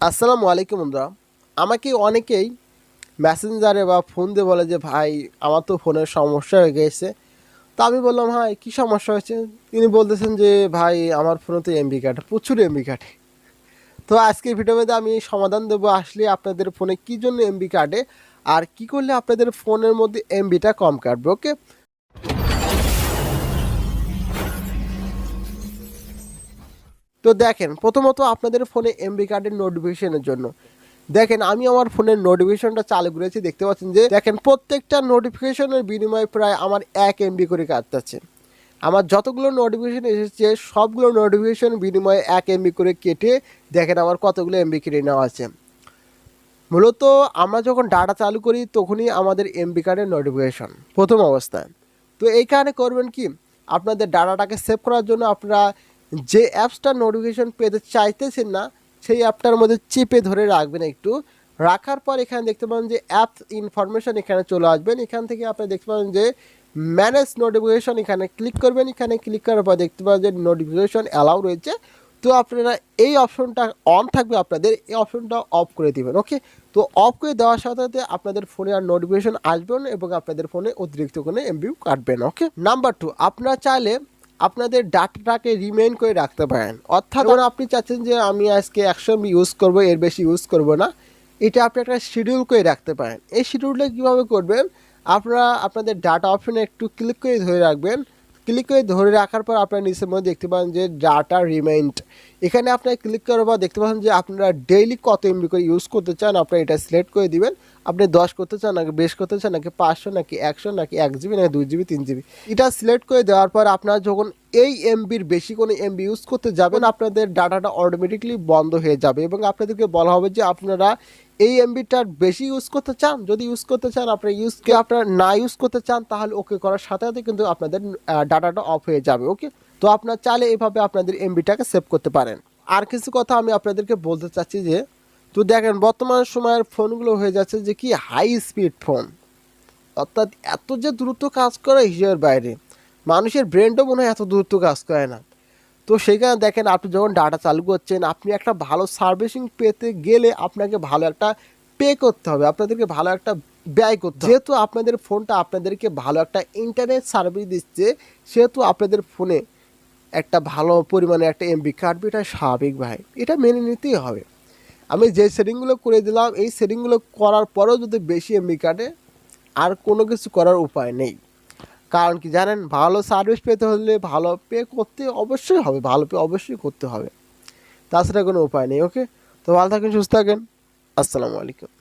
আসসালামু আলাইকুম বন্ধুরা। আমাকে অনেকেই মেসেঞ্জারে বা ফোন দিয়ে বলে যে ভাই আমার তো ফোনের সমস্যা হয়ে গেছে। তো আমি বললাম ভাই কী সমস্যা হয়েছে। তিনি বলতেছেন যে ভাই আমার ফোনে তো এমবি কাটে, প্রচুর এমবি কাটে। তো আজকের ভিডিওতে আমি সমাধান দেবো আসলে আপনাদের ফোনে কী জন্য এমবি কাটে আর কি করলে আপনাদের ফোনের মধ্যে এমবিটা কম কাটবে। ওকে, তো দেখেন প্রথমত আপনাদের ফোনে এমবি কার্ডের নোটিফিকেশনের জন্য দেখেন আমি আমার ফোনের নোটিফিকেশনটা চালু করেছি, দেখতে পাচ্ছেন যে দেখেন প্রত্যেকটা নোটিফিকেশনের বিনিময়ে প্রায় আমার 1 এমবি করে কাটতেছে। আমার যতগুলো নোটিফিকেশন এসেছে সবগুলো নোটিফিকেশন বিনিময়ে 1 এমবি করে কেটে দেখেন আমার কতগুলো এমবি কেটে নেওয়া আছে। মূলত আমরা যখন ডাটা চালু করি তখনই আমাদের এমবি কার্ডের নোটিফিকেশন প্রথম অবস্থায়। তো এই কারণে করবেন কি, আপনাদের ডাটাটাকে সেভ করার জন্য আপনারা যে অ্যাপসটার নোটিফিকেশন পেতে চাইতেছেন না সেই অ্যাপটার মধ্যে চেপে ধরে রাখবেন একটু। রাখার পর এখানে দেখতে পাবেন যে অ্যাপ ইনফরমেশন, এখানে চলে আসবেন। এখান থেকে আপনি দেখতে পাবেন যে ম্যানেজ নোটিফিকেশন, এখানে ক্লিক করবেন। এখানে ক্লিক করার পর দেখতে পাবেন যে নোটিফিকেশন অ্যালাউ রয়েছে। তো আপনারা এই অপশনটা অন থাকবে, আপনাদের এই অপশনটা অফ করে দিবেন। ওকে, তো অফ করে দেওয়ার সাথে সাথে আপনাদের ফোনে আর নোটিফিকেশন আসবে না এবং আপনাদের ফোনে অতিরিক্ত কোনো এমবি কাটবে না। ওকে, নাম্বার 2, আপনারা চাইলে আপনাদের ডাটাটাকে রিমেইন করে রাখতে পারেন। অর্থাৎ আপনি চাচ্ছেন যে আমি আজকে 100 এমবি ইউজ করব, এর বেশি ইউজ করব না, এটা আপনি একটা শিডিউল করে রাখতে পারেন। এই শিডিউলটা কীভাবে করবেন, আপনারা আপনাদের ডাটা অপশনে একটু ক্লিক করে ধরে রাখবেন। ক্লিক করে ধরে রাখার পর আপনারা নিচের মধ্যে দেখতে পান যে ডাটা রিমাইন্ড, এখানে আপনার ক্লিক করার পর দেখতে পাচ্ছেন যে আপনারা ডেইলি কত এমবি করে ইউজ করতে চান, আপনারা এটা সিলেক্ট করে দিবেন। আপনি 10 করতে চান নাকি 20 করতে চান নাকি 500 নাকি 100 নাকি 1 জিবি নাকি 2 জিবি 3 জিবি, এটা সিলেক্ট করে দেওয়ার পর আপনারা যখন এই এমবির বেশি কোনো এমবি ইউজ করতে যাবেন আপনাদের ডাটাটা অটোমেটিকলি বন্ধ হয়ে যাবে এবং আপনাদেরকে বলা হবে যে আপনারা এই এমবিটার বেশি ইউজ করতে চান। যদি ইউজ করতে চান আপনারা আপনারা না ইউজ করতে চান তাহলে ওকে করার সাথে সাথে কিন্তু আপনাদের ডাটাটা অফ হয়ে যাবে। ওকে, তো আপনারা চাইলে এভাবে আপনাদের এমবিটাকে সেভ করতে পারেন। আর কিছু কথা আমি আপনাদেরকে বলতে চাচ্ছি যে, তো দেখেন বর্তমান সময়ের ফোনগুলো হয়ে যাচ্ছে যে কি হাই স্পিড ফোন, অর্থাৎ এত যে দ্রুত কাজ করে হিসেবের বাইরে। মানুষের ব্রেনটাও মনে হয় এত দ্রুত কাজ করে না। তো সেখানে দেখেন আপনি যখন ডাটা চালু করছেন আপনি একটা ভালো সার্ভিসিং পেতে গেলে আপনাকে ভালো একটা পে করতে হবে, আপনাদেরকে ভালো একটা ব্যয় করতে হবে। যেহেতু আপনাদের ফোনটা আপনাদেরকে ভালো একটা ইন্টারনেট সার্ভিস দিচ্ছে সেহেতু আপনাদের ফোনে একটা ভালো পরিমাণে একটা এমবি কাটবে, এটা স্বাভাবিক ভাই, এটা মেনে নিতেই হবে। আমি যে সেটিংগুলো করে দিলাম এই সেটিংগুলো করার পরেও যদি বেশি এমবি কাটে আর কোনো কিছু করার উপায় নেই। কারণ কি জানেন, ভালো সার্ভিস পেতে হলে ভালো পে করতে অবশ্যই হবে, ভালো পে অবশ্যই করতে হবে, তাছাড়া কোনো উপায় নেই। ওকে, তো ভালো থাকেন, সুস্থ থাকেন, আসসালামু আলাইকুম।